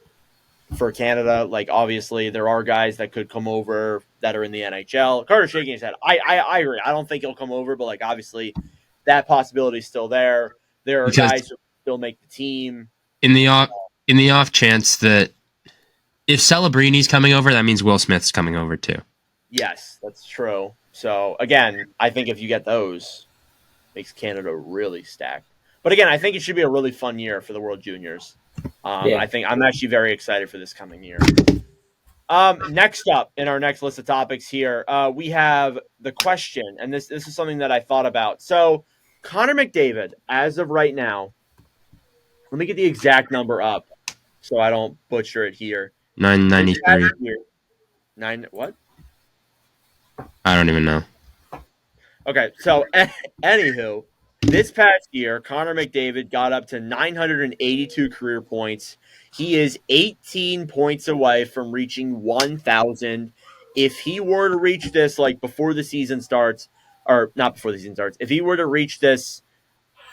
for Canada. Like, obviously, there are guys that could come over that are in the NHL. Carter's shaking his head. I agree. I don't think he'll come over, but like, obviously, that possibility is still there. There are guys who still make the team. In the off chance that if Celebrini's coming over, that means Will Smith's coming over too. Yes, that's true. So again, I think if you get those, makes Canada really stacked. But again, I think it should be a really fun year for the World Juniors. I think I'm actually very excited for this coming year. Next up in our next list of topics here, we have the question, and this is something that I thought about. So Connor McDavid, as of right now, let me get the exact number up so I don't butcher it here. 993. 9 what? I don't even know. Okay, so anywho, this past year, Connor McDavid got up to 982 career points. He is 18 points away from reaching 1,000. If he were to reach this, like, before the season starts, or not before the season starts, if he were to reach this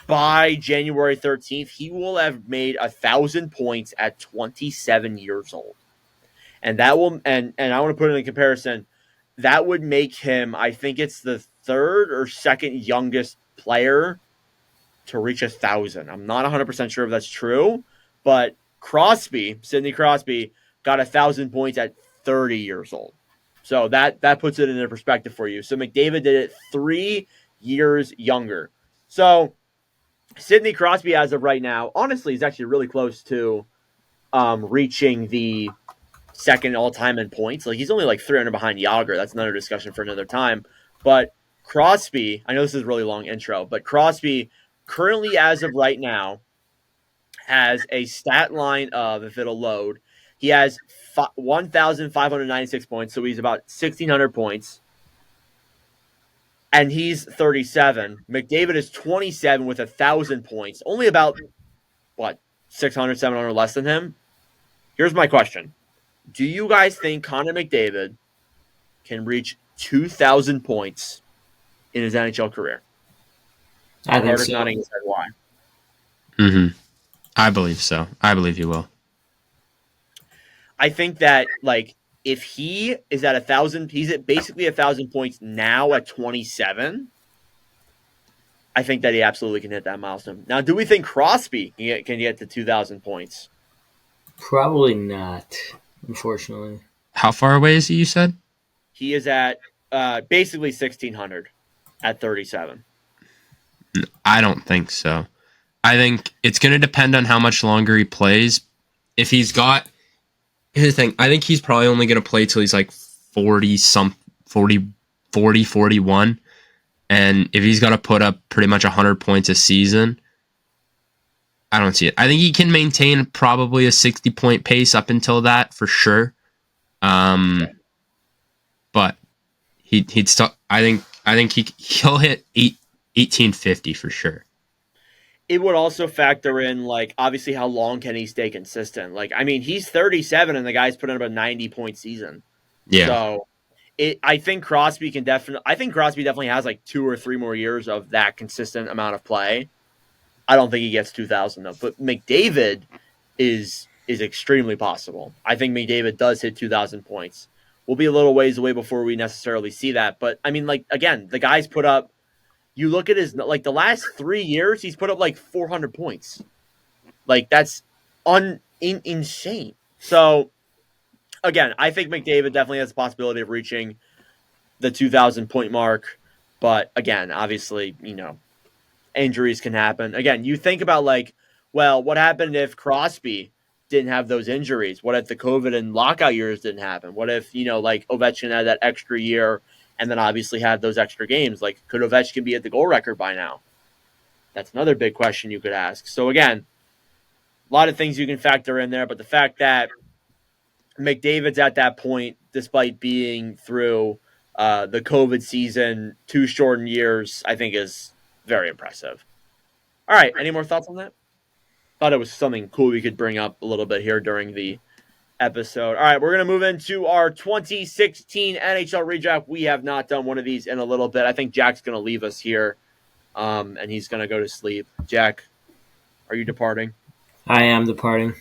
by January 13th, he will have made 1,000 points at 27 years old. And that will, and I want to put it in comparison, that would make him, I think it's the 3rd or 2nd youngest player to reach 1,000. I'm not 100% sure if that's true, but Sidney Crosby, got 1,000 points at 30 years old. So that puts it into perspective for you. So McDavid did it 3 years younger. So Sidney Crosby, as of right now, honestly, is actually really close to reaching the 2nd all-time in points. Like, he's only like 300 behind Yager. That's another discussion for another time. But Crosby, I know this is a really long intro, but Crosby currently, as of right now, has a stat line of, if it'll load, he has 1,596 points, so he's about 1,600 points. And he's 37. McDavid is 27 with 1,000 points. Only about, 600, 700 less than him? Here's my question. Do you guys think Connor McDavid can reach 2,000 points in his NHL career? I think Carter's so. nodding his head. Why? Mm-hmm. I believe so. I believe he will. I think that, like, if he is at 1,000, he's at basically 1,000 points now at 27. I think that he absolutely can hit that milestone. Now, do we think Crosby can get to 2,000 points? Probably not, unfortunately. How far away is he, you said? He is at basically 1,600 at 37. I don't think so. I think it's going to depend on how much longer he plays. If he's got... Here's the thing. I think he's probably only going to play till he's like 40, 41. And if he's got to put up pretty much 100 points a season, I don't see it. I think he can maintain probably a 60-point pace up until that for sure. But he'd still. I think he'll hit 1850 for sure. It would also factor in, like, obviously how long can he stay consistent. Like, I mean, he's 37 and the guy's putting up a 90-point season. Yeah. So I think Crosby definitely has like 2 or 3 more years of that consistent amount of play. I don't think he gets 2,000 though. But McDavid is is extremely possible. I think McDavid does hit 2,000 points. We'll be a little ways away before we necessarily see that. But, I mean, like, again, the guy's put up, you look at his, like, the last 3 years, he's put up, like, 400 points. Like, that's insane. So, again, I think McDavid definitely has the possibility of reaching the 2,000 point mark. But, again, obviously, injuries can happen. Again, you think about, like, well, what happened if Crosby didn't have those injuries? What if the COVID and lockout years didn't happen? What if, like Ovechkin had that extra year and then obviously had those extra games? Like, could Ovechkin be at the goal record by now? That's another big question you could ask. So, again, a lot of things you can factor in there, but the fact that McDavid's at that point, despite being through the COVID season, 2 shortened years, I think is very impressive. All right, any more thoughts on that? Thought it was something cool we could bring up a little bit here during the episode. All right, we're going to move into our 2016 NHL redraft. We have not done one of these in a little bit. I think Jack's going to leave us here, and he's going to go to sleep. Jack, are you departing? I am departing.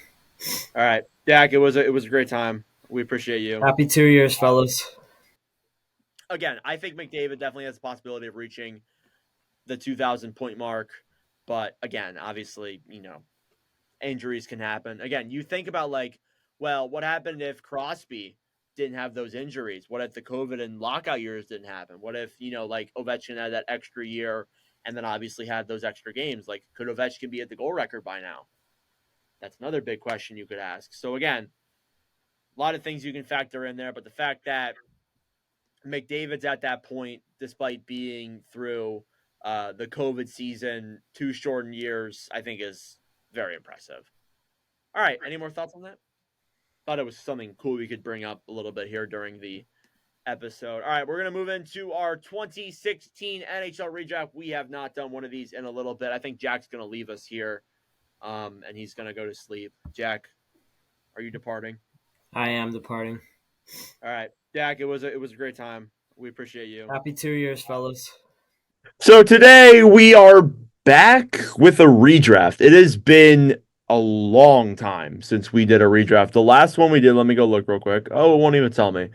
All right, Jack, it was a great time. We appreciate you. Happy 2 years, fellas. Again, I think McDavid definitely has the possibility of reaching the 2,000 point mark. But, again, obviously, injuries can happen. Again, you think about, like, well, what happened if Crosby didn't have those injuries? What if the COVID and lockout years didn't happen? What if, like Ovechkin had that extra year and then obviously had those extra games? Like, could Ovechkin be at the goal record by now? That's another big question you could ask. So, again, a lot of things you can factor in there, but the fact that McDavid's at that point, despite being through the COVID season, 2 shortened years, I think is very impressive. All right, any more thoughts on that? Thought it was something cool we could bring up a little bit here during the episode. All right, we're going to move into our 2016 NHL redraft. We have not done one of these in a little bit. I think Jack's going to leave us here, and he's going to go to sleep. Jack, are you departing? I am departing. All right, Jack, it was a great time. We appreciate you. Happy 2 years, fellas. So today we are back with a redraft. It has been a long time since we did a redraft. The last one we did, let me go look real quick. Oh, it won't even tell me.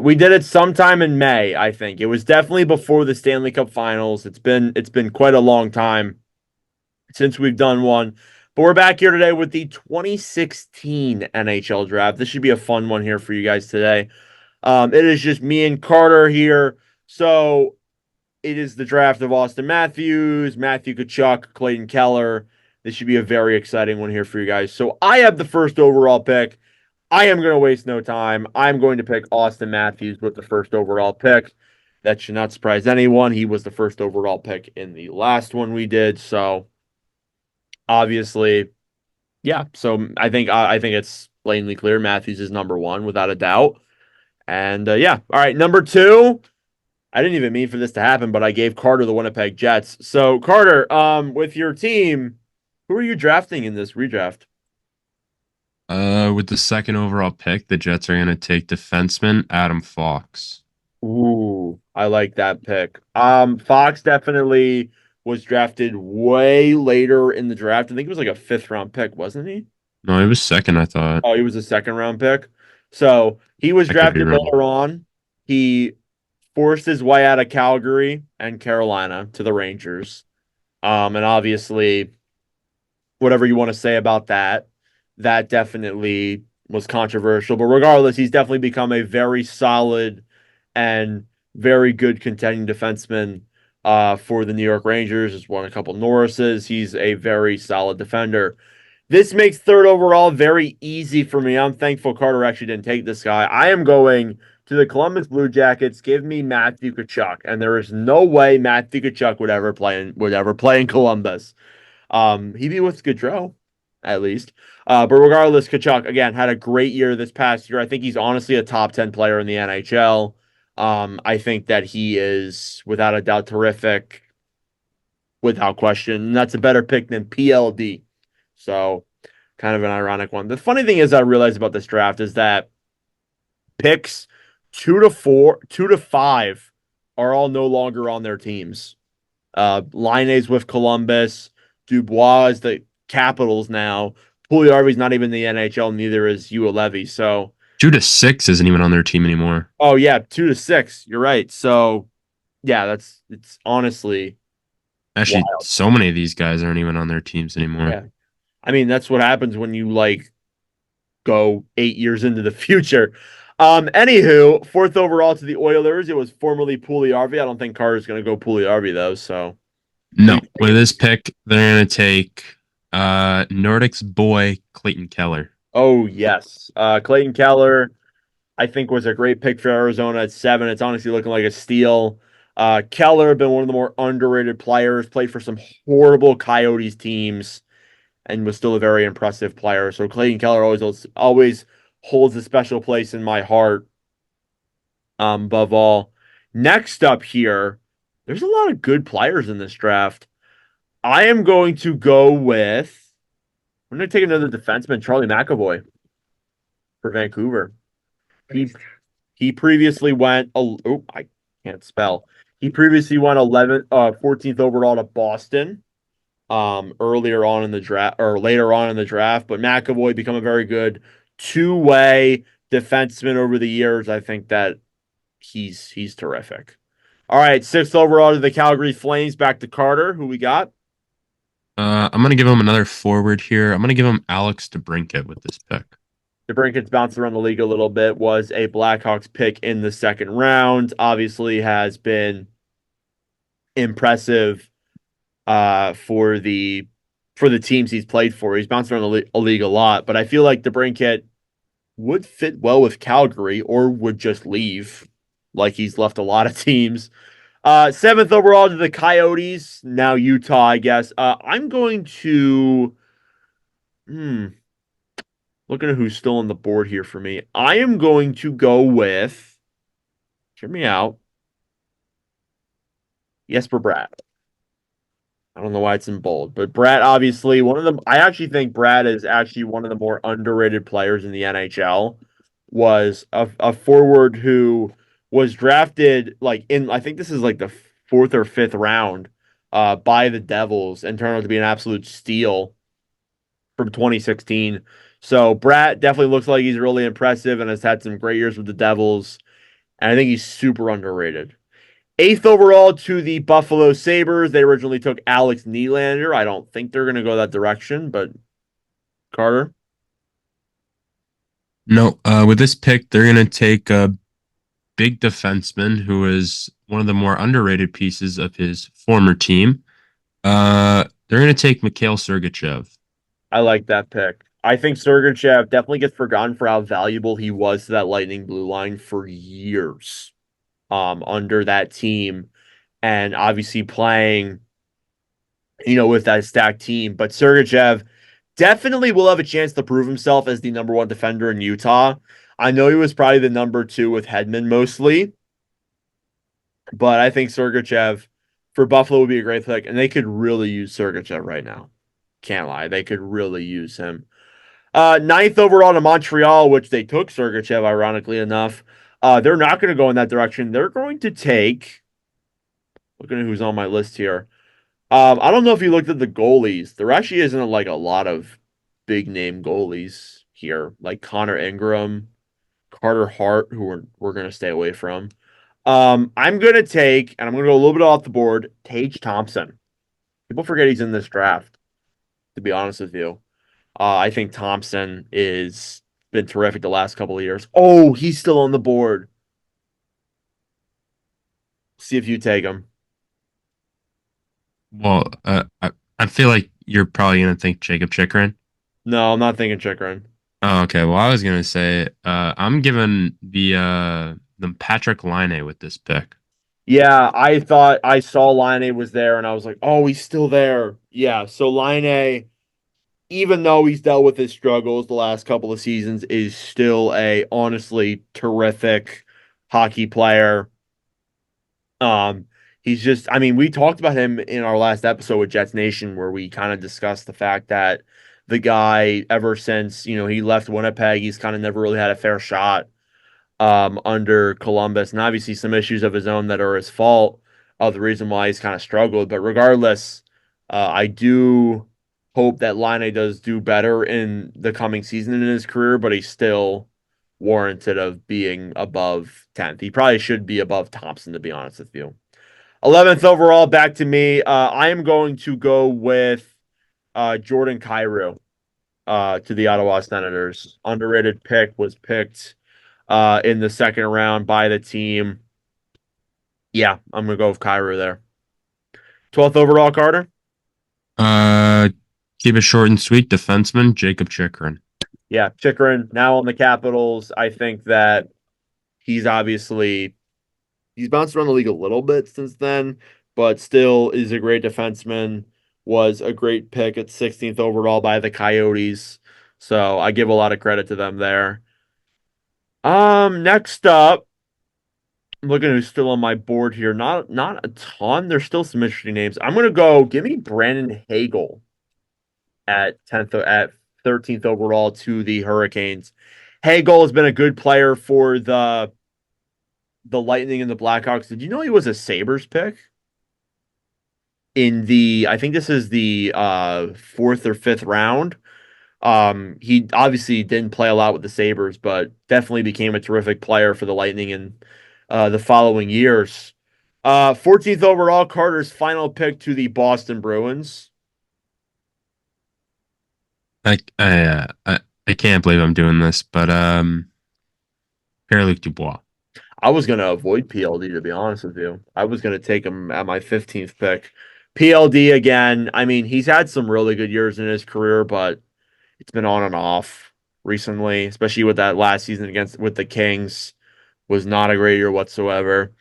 We did it sometime in May, I think. It was definitely before the Stanley Cup Finals. It's been quite a long time since we've done one. But we're back here today with the 2016 NHL Draft. This should be a fun one here for you guys today. It is just me and Carter here. So it is the draft of Austin Matthews, Matthew Tkachuk, Clayton Keller. This should be a very exciting one here for you guys. So I have the first overall pick. I am going to waste no time. I'm going to pick Austin Matthews with the first overall pick. That should not surprise anyone. He was the first overall pick in the last one we did. So obviously, yeah. So I think it's plainly clear Matthews is number 1 without a doubt. And yeah. All right, number 2. I didn't even mean for this to happen, but I gave Carter the Winnipeg Jets. So, Carter, with your team, who are you drafting in this redraft? With the second overall pick, the Jets are going to take defenseman Adam Fox. Ooh, I like that pick. Fox definitely was drafted way later in the draft. I think it was like a 5th round pick, wasn't he? No, he was second, I thought. Oh, he was a 2nd round pick. So he was drafted later on. He forced his way out of Calgary and Carolina to the Rangers. And obviously, whatever you want to say about that definitely was controversial. But regardless, he's definitely become a very solid and very good contending defenseman for the New York Rangers. He's won a couple Norrises. He's a very solid defender. This makes 3rd overall very easy for me. I'm thankful Carter actually didn't take this guy. I am going to the Columbus Blue Jackets. Give me Matthew Tkachuk, and there is no way Matthew Tkachuk would ever play in Columbus. He'd be with Gaudreau, at least. But regardless, Tkachuk again had a great year this past year. I think he's honestly a top 10 player in the NHL. I think that he is without a doubt terrific, without question. And that's a better pick than PLD. So, kind of an ironic one. The funny thing is I realized about this draft is that picks 2 to 5 are all no longer on their teams. Laine's with Columbus. Dubois is the Capitals now. Pugliarvi's not even in the NHL, neither is Levy. So 2-6 isn't even on their team anymore. oh yeah, 2-6. You're right. So yeah, it's honestly Actually, wild. so many of these guys aren't even on their teams anymore. Yeah. I mean, that's what happens when you like go 8 years into the future. Anywho, fourth overall to the Oilers. It was formerly Pugliarvi. I don't think Carter's going to go Pugliarvi though. So No, with this pick, they're going to take Nordic's boy Clayton Keller. oh yes, Clayton Keller, I think was a great pick for Arizona at 7. It's honestly looking like a steal. Keller been one of the more underrated players. Played for some horrible Coyotes teams, and was still a very impressive player. So Clayton Keller always holds a special place in my heart. Above all, next up here, there's a lot of good players in this draft. I am going to go with. I'm going to take another defenseman, Charlie McAvoy, for Vancouver. He previously went. Oh, I can't spell. He previously went 14th overall to Boston. Earlier on in the draft or later on in the draft, but McAvoy become a very good two-way defenseman over the years. I think that he's terrific. All right, 6th overall to the Calgary Flames. Back to Carter. Who we got? I'm going to give him another forward here. I'm going to give him Alex DeBrincat with this pick. DeBrincat's bounced around the league a little bit. Was a Blackhawks pick in the 2nd round. Obviously has been impressive for the teams he's played for. He's bounced around the league a lot, but I feel like DeBrincat would fit well with Calgary or would just leave, like he's left a lot of teams. 7th overall to the Coyotes, now Utah, I guess. I'm going to looking at who's still on the board here for me. I am going to go with, hear me out, Jesper Bratt. I don't know why it's in bold, but Brad, obviously, I actually think Brad is actually one of the more underrated players in the NHL. Was a forward who was drafted I think this is like the 4th or 5th round by the Devils and turned out to be an absolute steal from 2016. So Brad definitely looks like he's really impressive and has had some great years with the Devils. And I think he's super underrated. 8th overall to the Buffalo Sabres. They originally took Alex Nylander. I don't think they're going to go that direction, but Carter? No, with this pick, they're going to take a big defenseman who is one of the more underrated pieces of his former team. They're going to take Mikhail Sergachev. I like that pick. I think Sergachev definitely gets forgotten for how valuable he was to that Lightning blue line for years. Under that team and obviously playing, with that stacked team. But Sergachev definitely will have a chance to prove himself as the number 1 defender in Utah. I know he was probably the number 2 with Hedman mostly, but I think Sergachev for Buffalo would be a great pick, and they could really use Sergachev right now. Can't lie. They could really use him. 9th overall to Montreal, which they took Sergachev, ironically enough. They're not going to go in that direction. They're going to take. Looking at who's on my list here. I don't know if you looked at the goalies. There actually isn't like a lot of big name goalies here, like Connor Ingram, Carter Hart, who we're going to stay away from. I'm going to take, and I'm going to go a little bit off the board, Tage Thompson. People forget he's in this draft, to be honest with you. I think Thompson is been terrific the last couple of years. Oh, he's still on the board. See if you take him. Well, I feel like you're probably going to think Jacob Chikrin. No, I'm not thinking Chikrin. Oh, okay. Well, I was going to say I'm giving the Patrick Laine with this pick. Yeah, I thought I saw Laine was there, and I was like, oh, he's still there. Yeah, so Laine, even though he's dealt with his struggles the last couple of seasons, is still a honestly terrific hockey player. He's just, I mean, we talked about him in our last episode with Jets Nation, where we kind of discussed the fact that the guy, ever since, he left Winnipeg, he's kind of never really had a fair shot under Columbus, and obviously some issues of his own that are his fault of the reason why he's kind of struggled. But regardless, I do hope that Line does do better in the coming season in his career, but he's still warranted of being above 10th. He probably should be above Thompson, to be honest with you. 11th overall, back to me. I am going to go with Jordan Kyrou to the Ottawa Senators. Underrated pick, was picked in the second round by the team. Yeah, I'm going to go with Kyrou there. 12th overall, Carter? Keep it short and sweet. Defenseman, Jacob Chikrin. Yeah, Chikrin, now on the Capitals. I think that he's bounced around the league a little bit since then, but still is a great defenseman. Was a great pick at 16th overall by the Coyotes. So I give a lot of credit to them there. Next up, I'm looking who's still on my board here. Not a ton. There's still some interesting names. I'm gonna give me Brandon Hagel at 13th overall to the Hurricanes. Hagel has been a good player for the Lightning and the Blackhawks. Did you know he was a Sabres pick? I think this is the 4th or 5th round. He obviously didn't play a lot with the Sabres, but definitely became a terrific player for the Lightning in the following years. 14th overall, Carter's final pick to the Boston Bruins. I can't believe I'm doing this, but Pierre-Luc Dubois. I was going to avoid PLD, to be honest with you. I was going to take him at my 15th pick. PLD again. I mean, he's had some really good years in his career, but it's been on and off recently, especially with that last season with the Kings. Was not a great year whatsoever.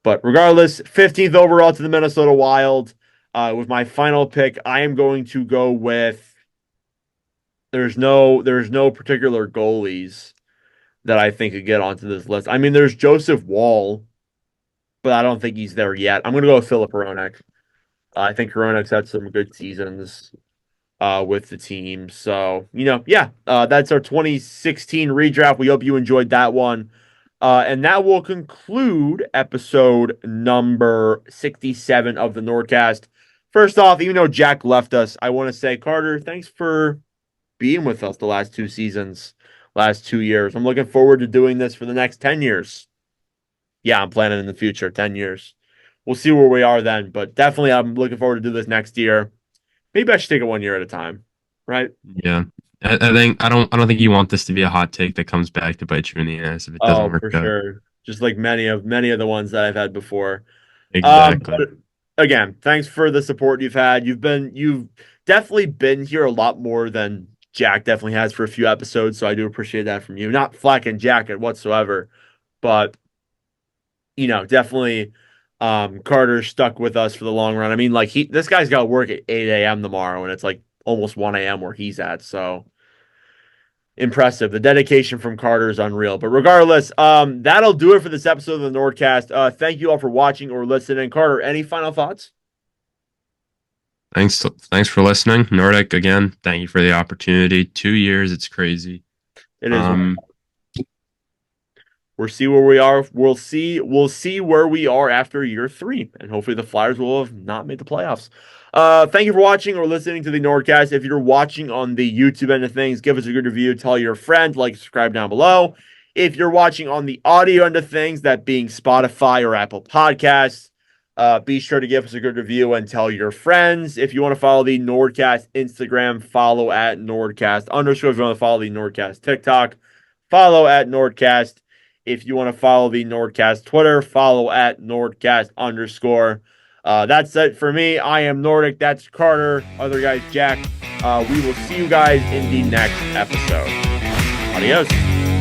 But regardless, 15th overall to the Minnesota Wild. With my final pick, I am going to go with. There's no particular goalies that I think could get onto this list. I mean, there's Joseph Wall, but I don't think he's there yet. I'm going to go with Philip Hronek. I think Hronek's had some good seasons with the team. So, that's our 2016 redraft. We hope you enjoyed that one. And that will conclude episode number 67 of the NordCast. First off, even though Jack left us, I want to say, Carter, thanks for being with us the last 2 seasons, last 2 years. I'm looking forward to doing this for the next 10 years. Yeah, I'm planning in the future, 10 years. We'll see where we are then, but definitely I'm looking forward to do this next year. Maybe I should take it 1 year at a time, right? Yeah. I don't think you want this to be a hot take that comes back to bite you in the ass if it doesn't work for out. Sure. Just like many of the ones that I've had before. Exactly. Again, thanks for the support you've had. You've definitely been here a lot more than Jack definitely has for a few episodes, so I do appreciate that from you. Not flacking Jack whatsoever, but definitely Carter stuck with us for the long run. I mean, like this guy's got to work at 8 a.m. tomorrow, and it's like almost 1 a.m. where he's at. So impressive. The dedication from Carter is unreal. But regardless, that'll do it for this episode of the NordCast. Thank you all for watching or listening. Carter, any final thoughts? Thanks for listening. Nordic, again, thank you for the opportunity. 2 years, it's crazy. It is. We'll see where we are. We'll see where we are after year 3, and hopefully the Flyers will have not made the playoffs. Thank you for watching or listening to the NordCast. If you're watching on the YouTube end of things, give us a good review. Tell your friends, subscribe down below. If you're watching on the audio end of things, that being Spotify or Apple Podcasts, be sure to give us a good review and tell your friends. If you want to follow the NordCast Instagram, follow at NordCast _. If you want to follow the NordCast TikTok, follow at NordCast. If you want to follow the NordCast Twitter, follow at NordCast _. That's it for me. I am Nordic. That's Carter. Other guys, Jack. We will see you guys in the next episode. Adios.